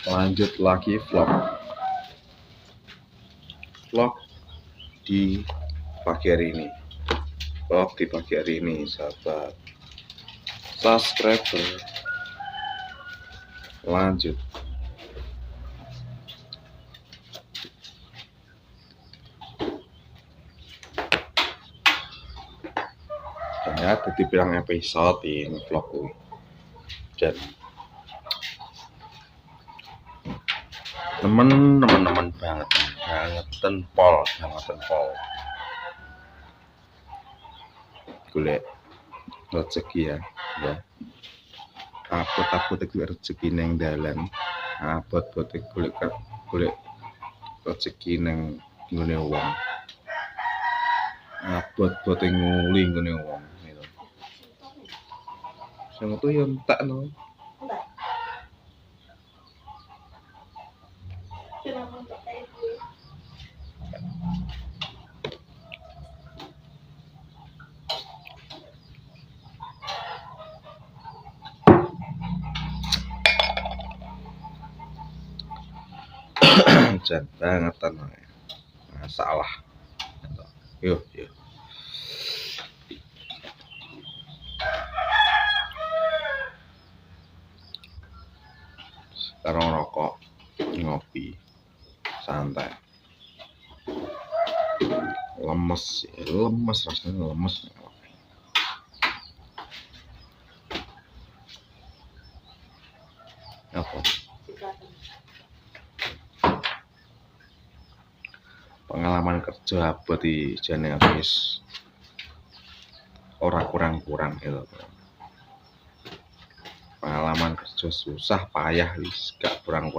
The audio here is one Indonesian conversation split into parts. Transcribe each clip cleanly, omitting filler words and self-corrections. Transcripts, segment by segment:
Lanjut lagi vlog di pagi hari ini, sahabat subscriber. Lanjut. Ternyata dibilang episode ini vlogku. Dan temen-temen banget pol golek rezeki ya abot itu rezeki neng dalan, abot golek rezeki neng ngene wong, abot nguli ngene wong gitu. Sing itu yo entekno. Jan bangetan masalah. Yuk. Sekarang rokok, ngopi, santai. Lemes rasanya lemes. Apa? Pengalaman kerja abot di jane wis ora kurang gitu. Pengalaman kerja susah payah wis gak kurang.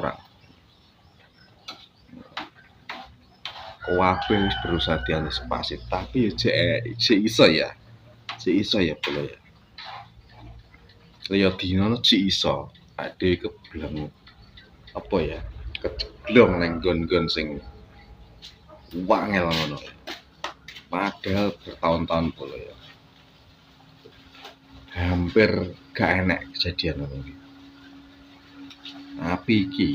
Kabeh wis berusaha diantisipasi, tapi si iso ya boleh ya. Liya dino si iso ade kebleng apa ya? Kejeblong nang gon-gon sing wangel ngono. Padahal bertahun-tahun pula ya. Hampir gak enak kejadian ngono iki. Tapi iki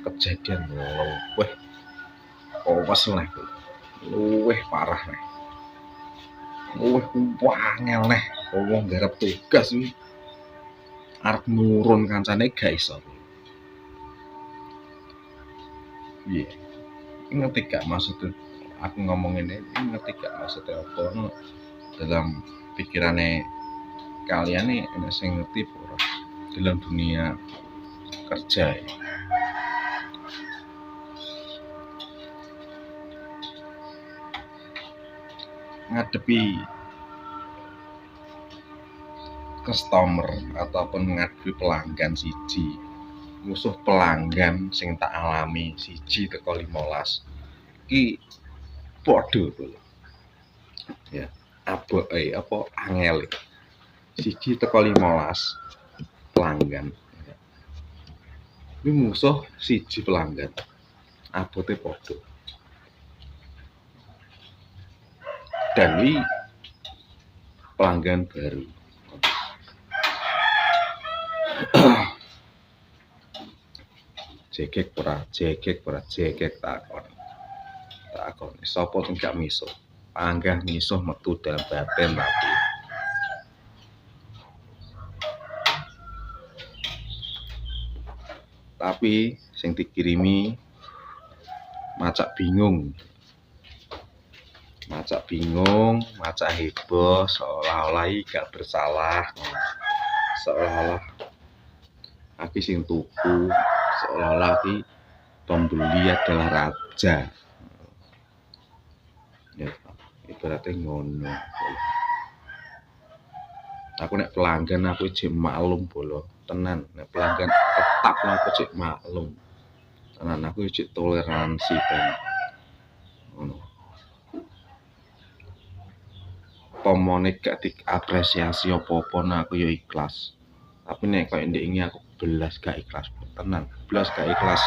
kejadian luwih awas lah, luwih parah nih, luwih wangel nih. Wong garap tugas wi arep nurun kancane gak iso. Iya, ngerti gak maksudnya aku ngomong ini ngerti gak maksudnya apa dalam pikirannya kalian nih, enak sing ngerti ora dalam dunia kerja ya. Ngadepi customer ataupun ngadepi pelanggan siji, musuh pelanggan sing tak alami siji teko 15 iki podo ya. Apa angel siji teko 15 pelanggan ini musuh siji pelanggan, abote podo. Dan ini pelanggan baru. Jekek takon. Sapa sing gak misuh? Panggah misuh metu dalam batin tapi sing dikirimi macak bingung, macak heboh, seolah-olah gak bersalah, seolah-olah aki sing tuku, seolah-olah aki pembeli adalah raja. Ya, ibaratnya ngono. Aku nek pelanggan aku cek maklum bolo, tenan. Nek pelanggan tetap aku cek maklum. Tenan aku cek toleransi kan. Ngono. Pomone gak diapresiasi apa-apa aku ya ikhlas. Tapi nek koyo ndek iki aku belas gak ikhlas, tenan. Belas gak ikhlas.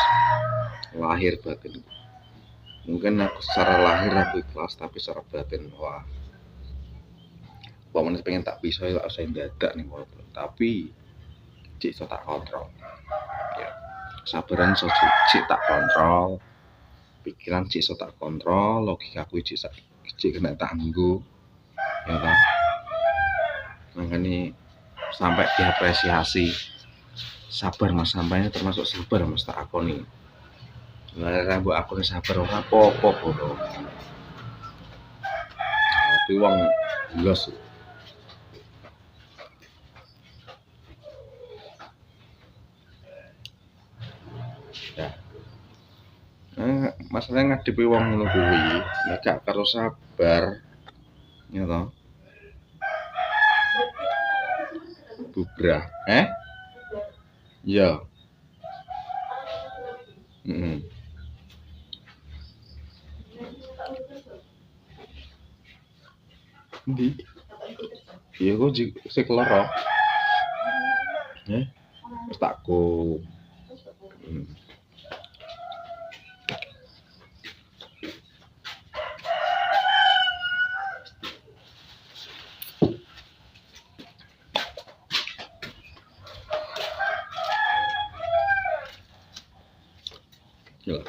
Lahir batin. Mungkin aku secara lahir aku ikhlas, tapi secara batin wah. Pomone pengen tak bisa ya usah dadak nih, tapi cek iso tak kontrol. Ya. Sabaran iso cik tak kontrol, pikiran cik iso tak kontrol, logikaku cik kena tak nggo. Ya toh. Makanya sampai diapresiasi. Sabar Mas, sampainya termasuk sabar Mas tak akoni. Lah mbok akoni sabar ora apa-apa bodoh. Tapi wong los. Ya. Masalahnya ngadepi wong ngono kuwi, nek gak karo sabar, ya toh. Bubrah. Iya. Heeh. Ndi? Iya kok sik lara. Wis tak go. Gila.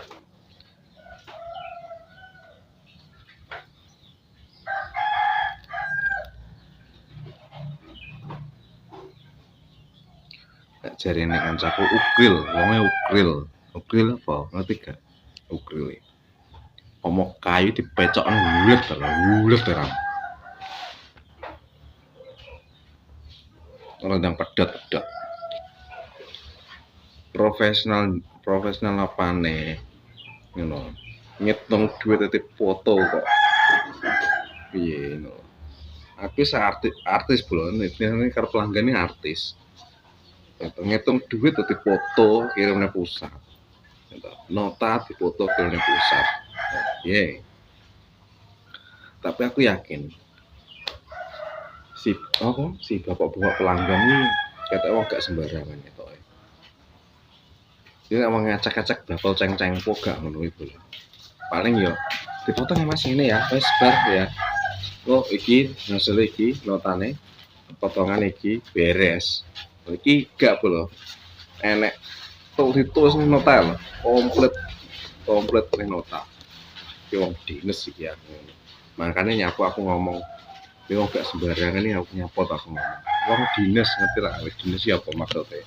Nek jarene kancaku ukril, wonge ukril. Ukril apa? Ngerti gak? Ukril. Omong kayu dipecokno hulet terang. Rendang pedet. Profesional apane? Ngono. Ngitung duit titip foto kok. Piye ngono. Aku artis belum, ini karo pelanggan ini artis. Ngitung duit titip foto kirimnya pusat. Nota di foto kirimnya pusat. Tapi aku yakin si bapak-bapak pelanggan ini kata wong gak sembarangan itu. Dia emang ngacak-ngacak bakal ceng-ceng po gak ngono iku. Paling yo dipotong ya Mas ini ya, wis bar ya. Oh iki hasil iki notane potongan iki beres. Iki gak lho. Enek ditulis nota lho, komplit ning nota. Ki wong dinas iki ya. Makanya aku ngomong, ki wong gak sembarangan ini aku nyapot aku ngomong. Wong dinas ngerti lah, wis dinas ya apa maksudnya.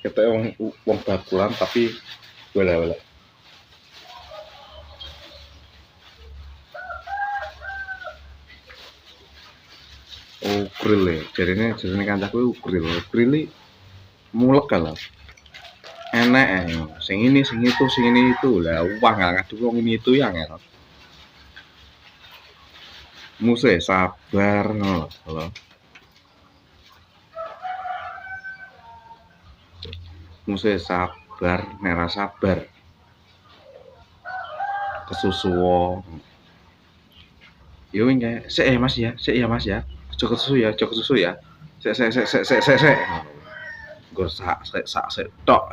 Ketok wong bakulan tapi wala-wala. Ukril ya, jarine kancaku ukril mulek kalau enek sing ini itu lah uang ngadu wong ini itu yang ngel musuh sabar ngono musuh sabar nera sabar kesusuwo yo enggak sik ya mas ya aja kesusu ya sik nggo sak tok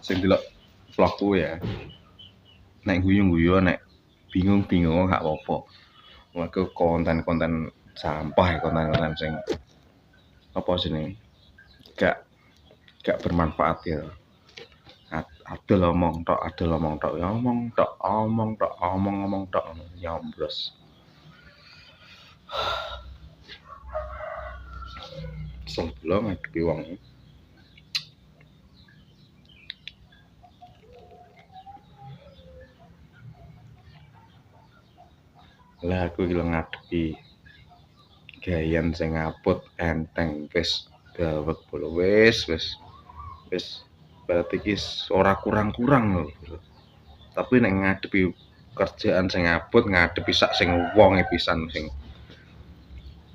sing delok vlogku ya nek guyu-guyu nek bingung gak apa-apa mergo konten-konten sampah konten-konten sing apa jenenge gak bermanfaat ya adol omong tok ya omong tok ya ombros sebelum ngadepi wong lah aku iki ngadepi gayan sing ngaput enteng wis gawek bolo wis berarti iki ora kurang-kurang lho. Tapi nek ngadepi kerjaan sing ngabut ngadepi sak sing wonge pisan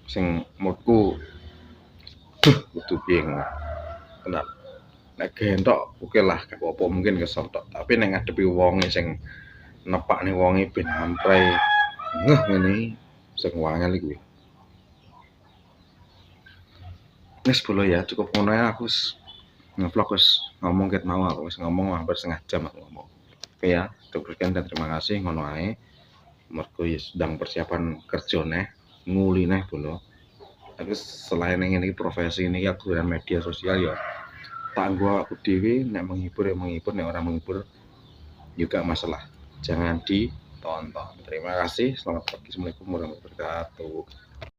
sing moodku kudu piye kena nek gentok oke lah gak apa-apa mungkin kesontok tapi nek ngadepi wonge sing nepakne wonge ben ampre ngene sing wangel iku wis bolo ya cukup ngono ya aku ngevlog wis ngomong ket mau aku wis ngomong hampir setengah jam aku ngomong Oke ya, cukup sekian dan terima kasih ngono ae. Mergo ya sedang persiapan kerja neh, nguli neh dulu. Tapi selain yang ini profesi ini aku dan media sosial ya tak gua aku dewi nek menghibur ya menghibur, nek orang menghibur juga masalah. Jangan ditonton. Terima kasih. Selamat pagi. Assalamualaikum warahmatullahi wabarakatuh.